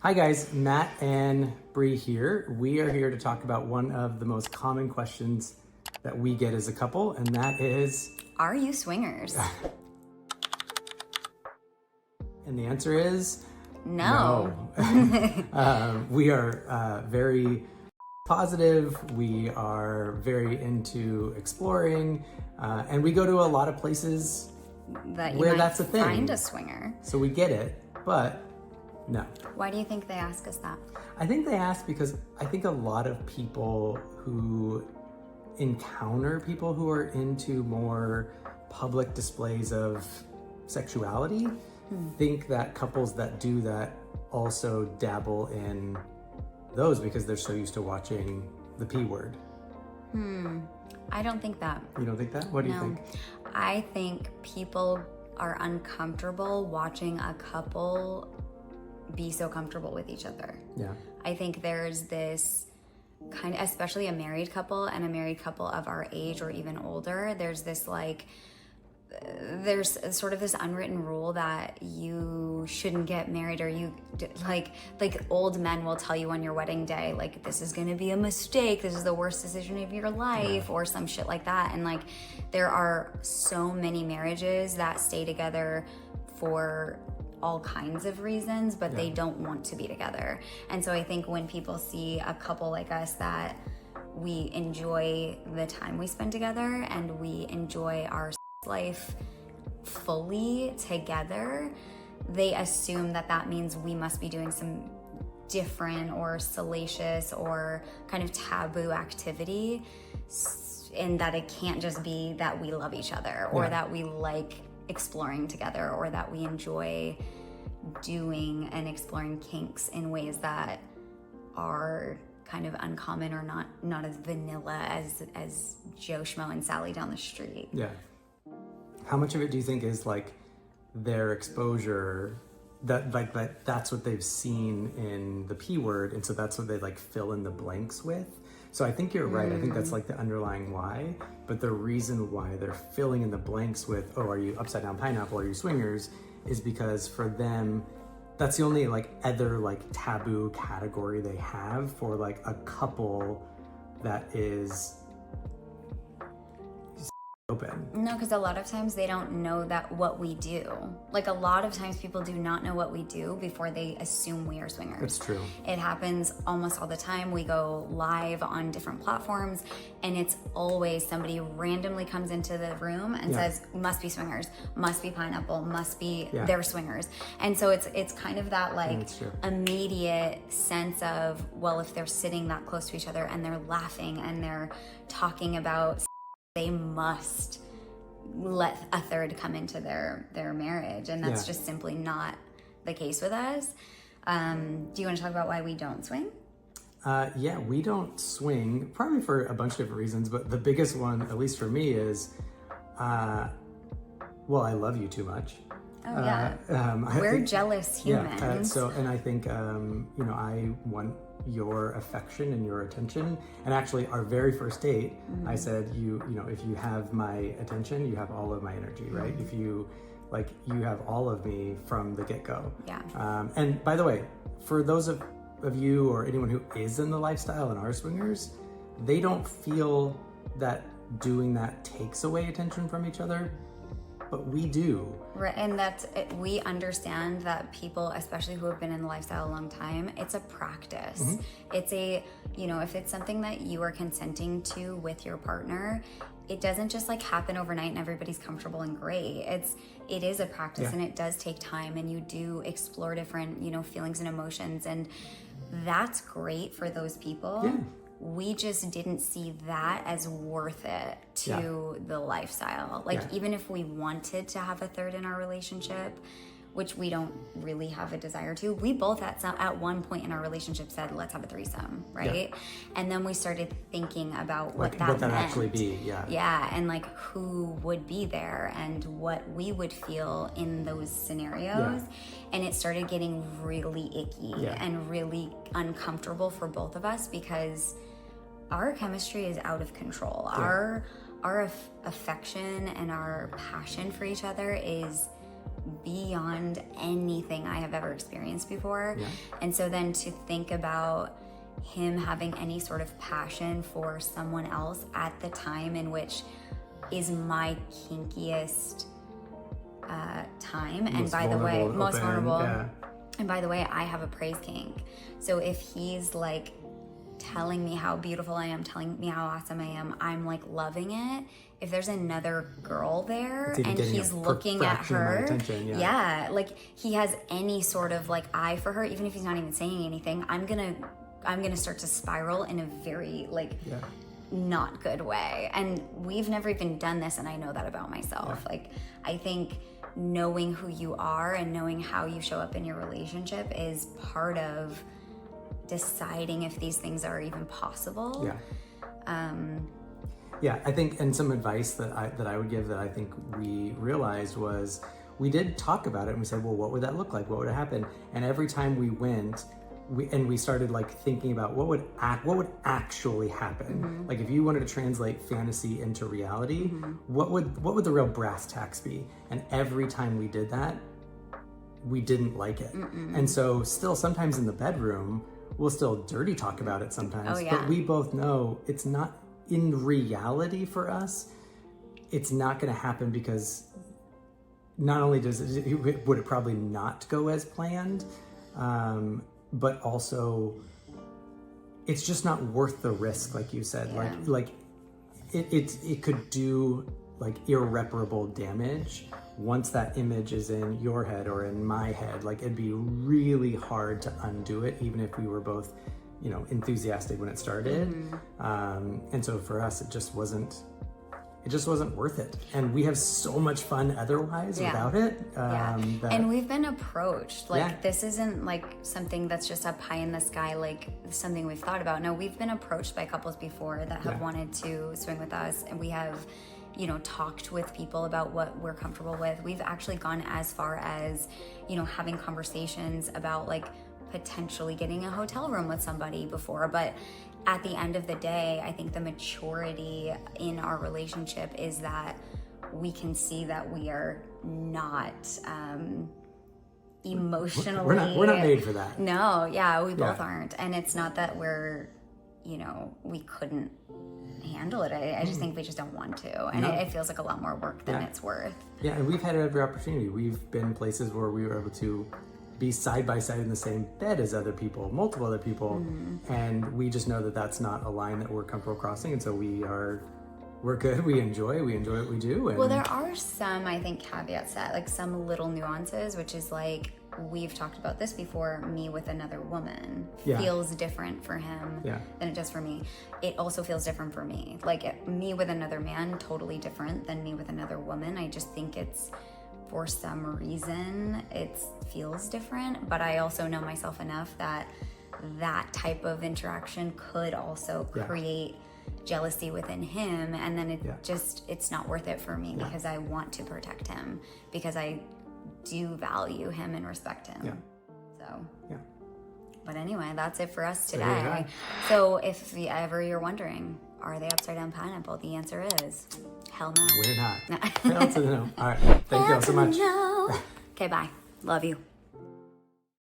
Hi guys, Matt and Bree here. We are here to talk about one of the most common questions that we get as a couple, and that is, are you swingers? And the answer is No. we are very positive. We are very into exploring, and we go to a lot of places That you where might that's a thing. find a swinger. So we get it, but no. Why do you think they ask us that? I think they ask because I think a lot of people who encounter people who are into more public displays of sexuality think that couples that do that also dabble in those because they're so used to watching the P word. I don't think that. You don't think that? What do you think? I think people are uncomfortable watching a couple be so comfortable with each other. Yeah. I think there's this kind of, especially a married couple and a married couple of our age or even older, there's this there's sort of this unwritten rule that you shouldn't get married, or you like old men will tell you on your wedding day, like, this is going to be a mistake, this is the worst decision of your life, or some shit like that. And like, there are so many marriages that stay together for all kinds of reasons, but they don't want to be together. And so I think when people see a couple like us that we enjoy the time we spend together and we enjoy our life fully together, they assume that that means we must be doing some different or salacious or kind of taboo activity, and that it can't just be that we love each other or that we like exploring together or that we enjoy doing and exploring kinks in ways that are kind of uncommon or not as vanilla as Joe Schmo and Sally down the street. Yeah. How much of it do you think is like their exposure, that's what they've seen in the P word, and so that's what they like fill in the blanks with? So I think you're right. I think that's like the underlying why, but the reason why they're filling in the blanks with, oh, are you upside down pineapple, are you swingers, is because for them, that's the only like other like taboo category they have for like a couple that is open. No, because a lot of times they don't know that what we do. Like, a lot of times people do not know what we do before they assume we are swingers. That's true. It happens almost all the time. We go live on different platforms, and it's always somebody randomly comes into the room and says, must be swingers, must be pineapple, must be they're swingers. And so it's kind of that like immediate sense of, well, if they're sitting that close to each other and they're laughing and they're talking about, they must let a third come into their marriage, and that's just simply not the case with us. Do you want to talk about why we don't swing? Yeah, we don't swing, probably for a bunch of different reasons, but the biggest one, at least for me, is, well, I love you too much. Oh yeah, we're jealous humans. And I think, I want your affection and your attention. And actually, our very first date, I said, if you have my attention, you have all of my energy, right? If you have all of me from the get-go. Yeah. And by the way, for those of you or anyone who is in the lifestyle and are swingers, they don't feel that doing that takes away attention from each other, but we do. Right, and we understand that people, especially who have been in the lifestyle a long time, it's a practice. It's if it's something that you are consenting to with your partner, it doesn't just like happen overnight and everybody's comfortable and great. It is a practice, and it does take time, and you do explore different, feelings and emotions, and that's great for those people. Yeah. We just didn't see that as worth it to the lifestyle. Even if we wanted to have a third in our relationship, which we don't really have a desire to, we both at one point in our relationship said, let's have a threesome, right? Yeah. And then we started thinking about what that meant. Actually be, Yeah, and like who would be there and what we would feel in those scenarios. And it started getting really icky and really uncomfortable for both of us, because our chemistry is out of control. Our affection and our passion for each other is beyond anything I have ever experienced before. Yeah. And so then to think about him having any sort of passion for someone else at the time in which is my kinkiest time, and by the way, most vulnerable. Yeah. And by the way, I have a praise kink. So if he's like telling me how beautiful I am, telling me how awesome I am, I'm like loving it. If there's another girl there and he's looking at her, attention, yeah, like he has any sort of like eye for her, even if he's not even saying anything, I'm gonna start to spiral in a very like not good way. And we've never even done this, and I know that about myself. Like, I think knowing who you are and knowing how you show up in your relationship is part of deciding if these things are even possible. I think, and some advice that I would give that I think we realized was, we did talk about it and we said, well, what would that look like? What would happen? And every time we went, we started like thinking about what would actually happen. Like if you wanted to translate fantasy into reality, what would the real brass tacks be? And every time we did that, we didn't like it. And so still sometimes in the bedroom, we'll still dirty talk about it sometimes, but we both know it's not in reality for us. It's not going to happen, because not only would it probably not go as planned, but also it's just not worth the risk, like you said. Like it could do like irreparable damage once that image is in your head or in my head. Like it'd be really hard to undo it, even if we were both, you know, enthusiastic when it started. And so for us, it just wasn't worth it. And we have so much fun otherwise without it. And we've been approached. Like this isn't like something that's just up high in the sky, like something we've thought about. No, we've been approached by couples before that have wanted to swing with us. And we have, you know, talked with people about what we're comfortable with. We've actually gone as far as, you know, having conversations about like potentially getting a hotel room with somebody before. But at the end of the day, I think the maturity in our relationship is that we can see that we are not emotionally... We're not made for that. No, we both aren't. And it's not that we're, you know, we couldn't handle it. I just think we just don't want to. And it feels like a lot more work than it's worth. Yeah, and we've had every opportunity. We've been places where we were able to be side by side in the same bed as other people, multiple other people, and we just know that that's not a line that we're comfortable crossing, and so we're good. We enjoy what we do. And... Well, there are some, I think, caveats that, like some little nuances, which is like, we've talked about this before, me with another woman feels different for him than it does for me. It also feels different for me. Like me with another man, totally different than me with another woman. I just think it's, for some reason, it feels different, but I also know myself enough that that type of interaction could also create jealousy within him, and then it's not worth it for me because I want to protect him, because I do value him and respect him. But anyway, that's it for us today. So if ever you're wondering, are they upside down pineapple? The answer is hell no. We're not. Hell to the no. All right. Thank you all so much. Okay, bye. Love you.